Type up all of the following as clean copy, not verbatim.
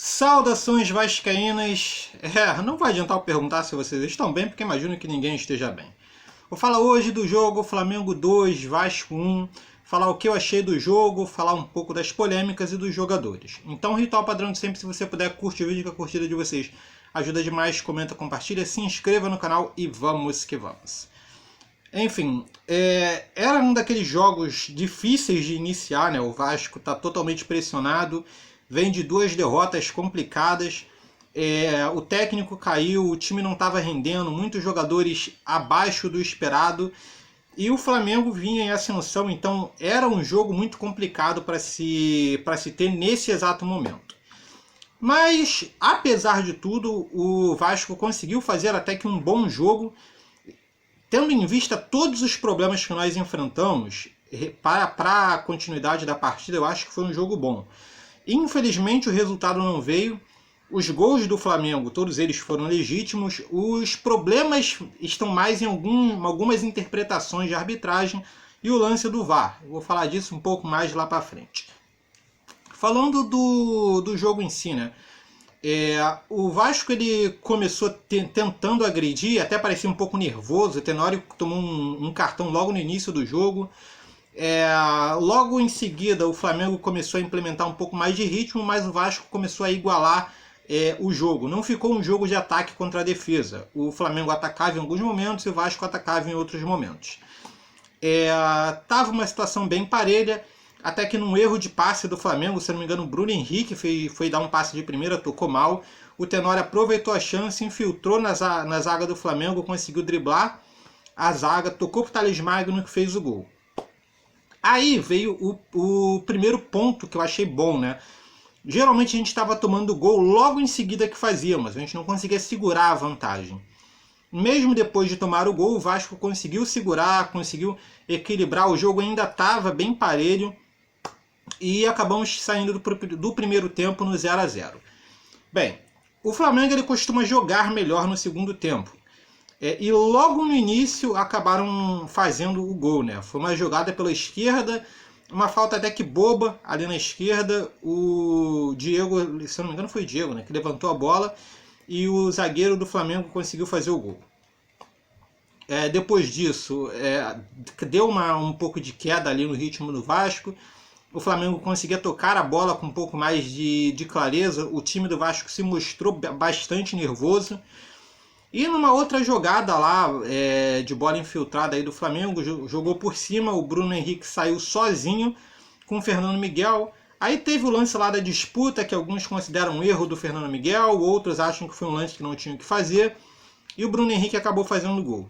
Saudações vascaínas. Não vai adiantar eu perguntar se vocês estão bem, porque imagino que ninguém esteja bem. Vou falar hoje do jogo Flamengo 2, Vasco 1, falar o que eu achei do jogo, falar um pouco das polêmicas e dos jogadores. Então, ritual padrão de sempre, se você puder, curte o vídeo, que a curtida de vocês ajuda demais, comenta, compartilha, se inscreva no canal e vamos que vamos. Enfim, era um daqueles jogos difíceis de iniciar, né? O Vasco está totalmente pressionado, vem de duas derrotas complicadas, o técnico caiu, o time não estava rendendo, muitos jogadores abaixo do esperado, e o Flamengo vinha em ascensão, então era um jogo muito complicado para se ter nesse exato momento. Mas, apesar de tudo, o Vasco conseguiu fazer até que um bom jogo, tendo em vista todos os problemas que nós enfrentamos, para a continuidade da partida, eu acho que foi um jogo bom. Infelizmente o resultado não veio, os gols do Flamengo, todos eles foram legítimos, os problemas estão mais em algumas interpretações de arbitragem e o lance do VAR. Eu vou falar disso um pouco mais lá para frente. Falando do jogo em si, né? O Vasco ele começou tentando agredir, até parecia um pouco nervoso. O Tenório tomou um cartão logo no início do jogo. Logo em seguida o Flamengo começou a implementar um pouco mais de ritmo, mas o Vasco começou a igualar o jogo. Não ficou um jogo de ataque contra a defesa. O Flamengo atacava em alguns momentos e o Vasco atacava em outros momentos. Tava uma situação bem parelha, até que num erro de passe do Flamengo, se não me engano, o Bruno Henrique foi dar um passe de primeira, tocou mal. O Tenório aproveitou a chance, infiltrou na zaga do Flamengo, conseguiu driblar a zaga, tocou pro Thales Magno, que fez o gol. Aí veio o primeiro ponto que eu achei bom, né? Geralmente a gente estava tomando gol logo em seguida que fazíamos, a gente não conseguia segurar a vantagem. Mesmo depois de tomar o gol, o Vasco conseguiu segurar, conseguiu equilibrar, o jogo ainda estava bem parelho e acabamos saindo do primeiro tempo no 0 a 0. Bem, o Flamengo ele costuma jogar melhor no segundo tempo. E logo no início acabaram fazendo o gol, né? Foi uma jogada pela esquerda, uma falta até que boba ali na esquerda. O Diego, se eu não me engano foi o Diego, né? Que levantou a bola e o zagueiro do Flamengo conseguiu fazer o gol. Depois disso, deu um pouco de queda ali no ritmo do Vasco. O Flamengo conseguia tocar a bola com um pouco mais de clareza. O time do Vasco se mostrou bastante nervoso. E numa outra jogada lá, de bola infiltrada aí do Flamengo, jogou por cima, o Bruno Henrique saiu sozinho com o Fernando Miguel. Aí teve o lance lá da disputa, que alguns consideram um erro do Fernando Miguel, outros acham que foi um lance que não tinha o que fazer. E o Bruno Henrique acabou fazendo o gol.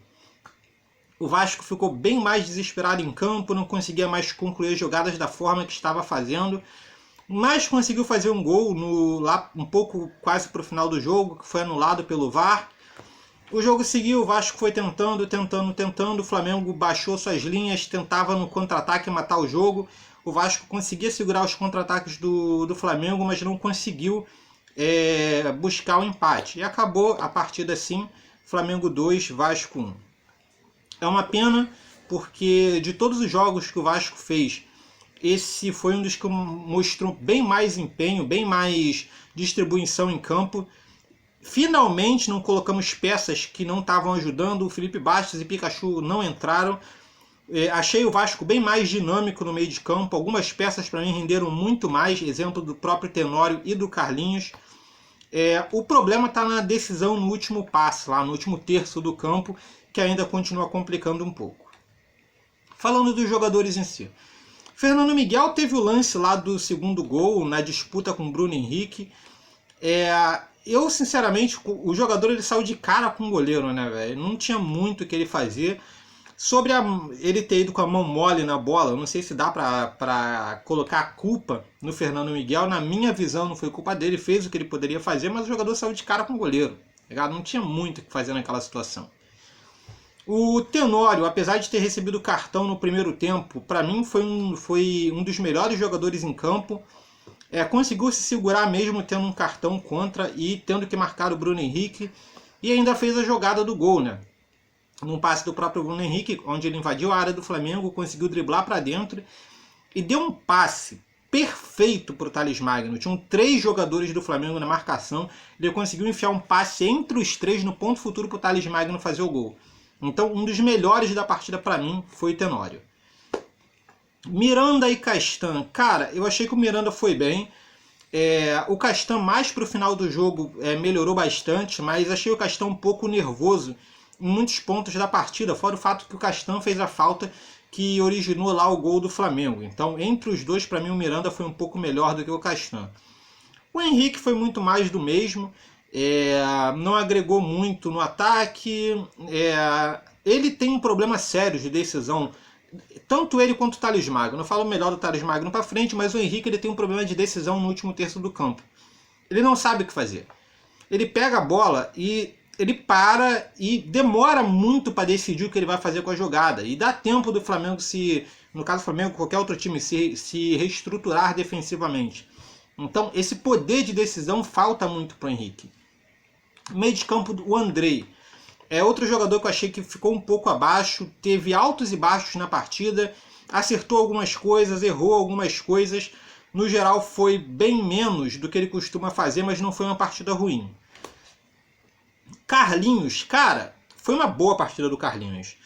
O Vasco ficou bem mais desesperado em campo, não conseguia mais concluir as jogadas da forma que estava fazendo. Mas conseguiu fazer um gol lá um pouco quase para o final do jogo, que foi anulado pelo VAR. O jogo seguiu, o Vasco foi tentando, o Flamengo baixou suas linhas, tentava no contra-ataque matar o jogo. O Vasco conseguia segurar os contra-ataques do Flamengo, mas não conseguiu buscar o empate. E acabou a partida assim, Flamengo 2, Vasco 1. É uma pena, porque de todos os jogos que o Vasco fez, esse foi um dos que mostrou bem mais empenho, bem mais distribuição em campo. Finalmente não colocamos peças que não estavam ajudando, o Felipe Bastos e Pikachu não entraram. Achei o Vasco bem mais dinâmico no meio de campo, algumas peças para mim renderam muito mais, exemplo do próprio Tenório e do Carlinhos. O problema está na decisão no último passe, lá no último terço do campo, que ainda continua complicando um pouco. Falando dos jogadores em si. Fernando Miguel teve o lance lá do segundo gol, na disputa com o Bruno Henrique. Eu, sinceramente, o jogador ele saiu de cara com o goleiro, né, velho? Não tinha muito o que ele fazer. Sobre ele ter ido com a mão mole na bola, eu não sei se dá pra colocar a culpa no Fernando Miguel. Na minha visão, não foi culpa dele, fez o que ele poderia fazer, mas o jogador saiu de cara com o goleiro. Tá? Não tinha muito o que fazer naquela situação. O Tenório, apesar de ter recebido cartão no primeiro tempo, para mim foi um dos melhores jogadores em campo. Conseguiu se segurar mesmo tendo um cartão contra e tendo que marcar o Bruno Henrique. E ainda fez a jogada do gol, né? Num passe do próprio Bruno Henrique, onde ele invadiu a área do Flamengo, conseguiu driblar para dentro e deu um passe perfeito para o Thales Magno. Tinham 3 jogadores do Flamengo na marcação. Ele conseguiu enfiar um passe entre os 3 no ponto futuro para o Thales Magno fazer o gol. Então, um dos melhores da partida para mim foi o Tenório. Miranda e Castan. Cara, eu achei que o Miranda foi bem. O Castan mais para o final do jogo melhorou bastante, mas achei o Castan um pouco nervoso em muitos pontos da partida, fora o fato que o Castan fez a falta que originou lá o gol do Flamengo. Então, entre os dois, para mim, o Miranda foi um pouco melhor do que o Castan. O Henrique foi muito mais do mesmo, não agregou muito no ataque, ele tem um problema sério de decisão, tanto ele quanto o Thales Magno. Eu falo melhor do Thales Magno para frente, mas o Henrique ele tem um problema de decisão no último terço do campo. Ele não sabe o que fazer. Ele pega a bola e ele para e demora muito para decidir o que ele vai fazer com a jogada. E dá tempo do Flamengo, no caso do Flamengo, qualquer outro time, se reestruturar defensivamente. Então, esse poder de decisão falta muito para o Henrique. Meio de campo, o Andrei. É outro jogador que eu achei que ficou um pouco abaixo, teve altos e baixos na partida, acertou algumas coisas, errou algumas coisas. No geral, foi bem menos do que ele costuma fazer, mas não foi uma partida ruim. Carlinhos, cara, foi uma boa partida do Carlinhos.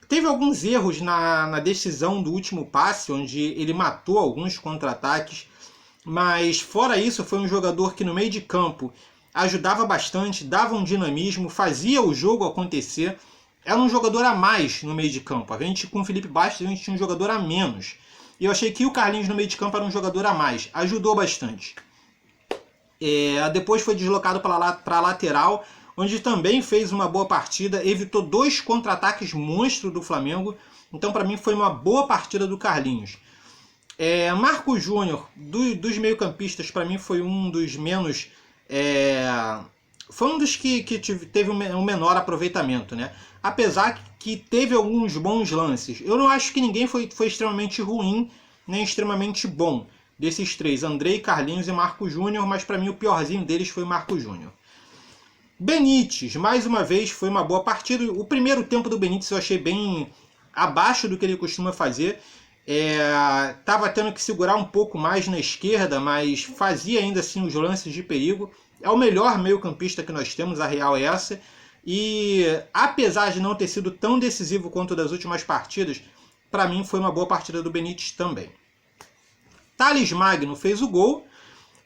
Teve alguns erros na decisão do último passe, onde ele matou alguns contra-ataques, mas fora isso, foi um jogador que no meio de campo ajudava bastante, dava um dinamismo, fazia o jogo acontecer. Era um jogador a mais no meio de campo. A gente, com o Felipe Bastos, a gente tinha um jogador a menos. E eu achei que o Carlinhos no meio de campo era um jogador a mais. Ajudou bastante. Depois foi deslocado para a lateral, onde também fez uma boa partida. Evitou 2 contra-ataques monstros do Flamengo. Então, para mim, foi uma boa partida do Carlinhos. Marco Júnior, dos meio-campistas, para mim foi um dos menos... foi um dos que teve um menor aproveitamento, né? Apesar que teve alguns bons lances. Eu não acho que ninguém foi extremamente ruim, nem extremamente bom. Desses 3, Andrei, Carlinhos e Marco Júnior, mas para mim o piorzinho deles foi Marco Júnior. Benítez, mais uma vez, foi uma boa partida. O primeiro tempo do Benítez eu achei bem abaixo do que ele costuma fazer. Estava tendo que segurar um pouco mais na esquerda, mas fazia ainda assim os lances de perigo. É o melhor meio-campista que nós temos, a real é essa. E apesar de não ter sido tão decisivo quanto das últimas partidas, para mim foi uma boa partida do Benítez também. Thales Magno fez o gol,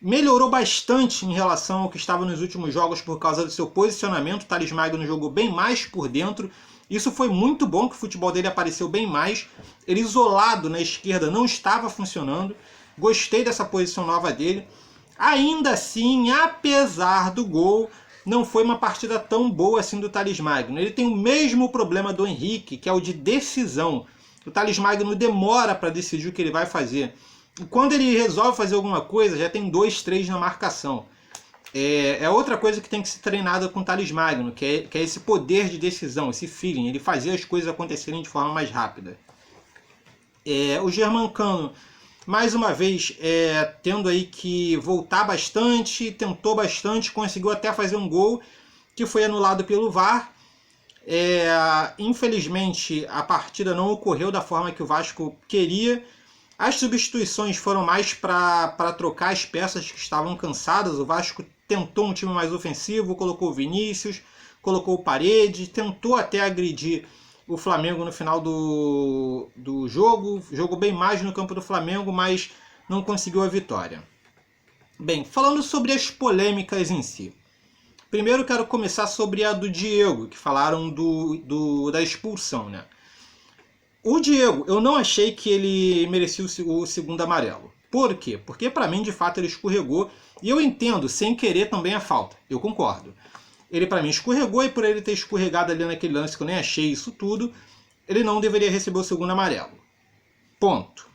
melhorou bastante em relação ao que estava nos últimos jogos por causa do seu posicionamento. Thales Magno jogou bem mais por dentro. Isso foi muito bom, que o futebol dele apareceu bem mais. Ele isolado na esquerda não estava funcionando. Gostei dessa posição nova dele. Ainda assim, apesar do gol, não foi uma partida tão boa assim do Thales Magno. Ele tem o mesmo problema do Henrique, que é o de decisão. O Thales Magno demora para decidir o que ele vai fazer. E quando ele resolve fazer alguma coisa, já tem 2, 3 na marcação. É outra coisa que tem que ser treinada com o Thales Magno, que é esse poder de decisão, esse feeling. Ele fazia as coisas acontecerem de forma mais rápida. O Germancano, mais uma vez, tendo aí que voltar bastante, tentou bastante, conseguiu até fazer um gol que foi anulado pelo VAR. Infelizmente, a partida não ocorreu da forma que o Vasco queria. As substituições foram mais para trocar as peças que estavam cansadas. O Vasco tentou um time mais ofensivo, colocou o Vinícius, colocou o Paredes, tentou até agredir o Flamengo no final do jogo. Jogou bem mais no campo do Flamengo, mas não conseguiu a vitória. Bem, falando sobre as polêmicas em si. Primeiro quero começar sobre a do Diego, que falaram da expulsão, né? O Diego, eu não achei que ele merecia o segundo amarelo. Por quê? Porque para mim, de fato, ele escorregou. E eu entendo, sem querer, também a falta. Eu concordo. Ele, para mim, escorregou, e por ele ter escorregado ali naquele lance que eu nem achei isso tudo, ele não deveria receber o segundo amarelo. Ponto.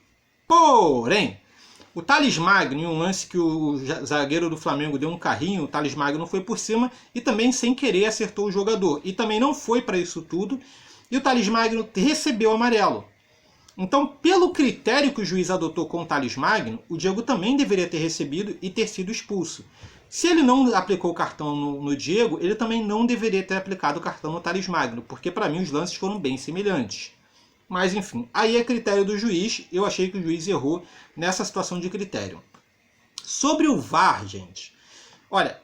Porém, o Thales Magno, em um lance que o zagueiro do Flamengo deu um carrinho, o Thales Magno foi por cima e também, sem querer, acertou o jogador. E também não foi para isso tudo. E o Thales Magno recebeu amarelo. Então, pelo critério que o juiz adotou com o Thales Magno, o Diego também deveria ter recebido e ter sido expulso. Se ele não aplicou o cartão no Diego, ele também não deveria ter aplicado o cartão no Thales Magno, porque para mim os lances foram bem semelhantes. Mas enfim, aí é critério do juiz. Eu achei que o juiz errou nessa situação de critério. Sobre o VAR, gente, olha,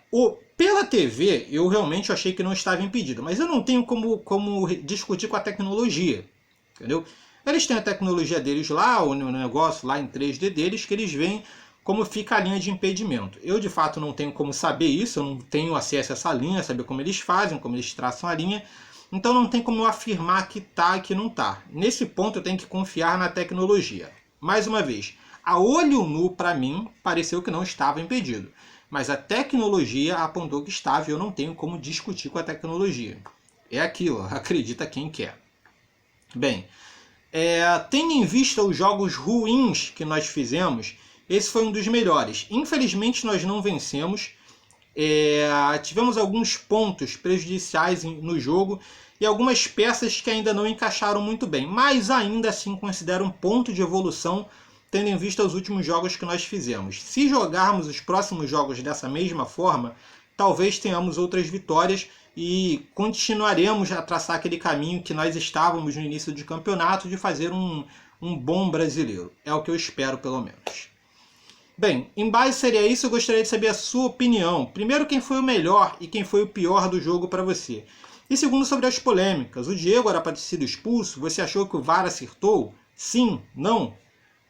pela TV eu realmente achei que não estava impedido, mas eu não tenho como discutir com a tecnologia, entendeu? Eles têm a tecnologia deles lá, o negócio lá em 3D deles, que eles veem como fica a linha de impedimento. Eu, de fato, não tenho como saber isso, eu não tenho acesso a essa linha, saber como eles fazem, como eles traçam a linha, então não tem como eu afirmar que tá e que não tá. Nesse ponto eu tenho que confiar na tecnologia. Mais uma vez, a olho nu, para mim, pareceu que não estava impedido. Mas a tecnologia apontou que estava e eu não tenho como discutir com a tecnologia. É aquilo, acredita quem quer. Bem, tendo em vista os jogos ruins que nós fizemos, esse foi um dos melhores. Infelizmente nós não vencemos. Tivemos alguns pontos prejudiciais no jogo e algumas peças que ainda não encaixaram muito bem. Mas ainda assim considero um ponto de evolução, tendo em vista os últimos jogos que nós fizemos. Se jogarmos os próximos jogos dessa mesma forma, talvez tenhamos outras vitórias e continuaremos a traçar aquele caminho que nós estávamos no início do campeonato, de fazer um bom brasileiro. É o que eu espero, pelo menos. Bem, em base seria isso, eu gostaria de saber a sua opinião. Primeiro, quem foi o melhor e quem foi o pior do jogo para você. E segundo, sobre as polêmicas. O Diego era para ter sido expulso, você achou que o VAR acertou? Sim? Não?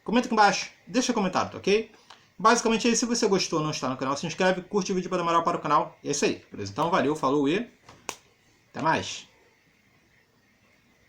Comenta aqui embaixo, deixa um comentário, tá ok? Basicamente é isso. Se você gostou ou não está no canal, se inscreve, curte o vídeo para dar moral para o canal. E é isso aí, beleza? Então valeu, falou e até mais!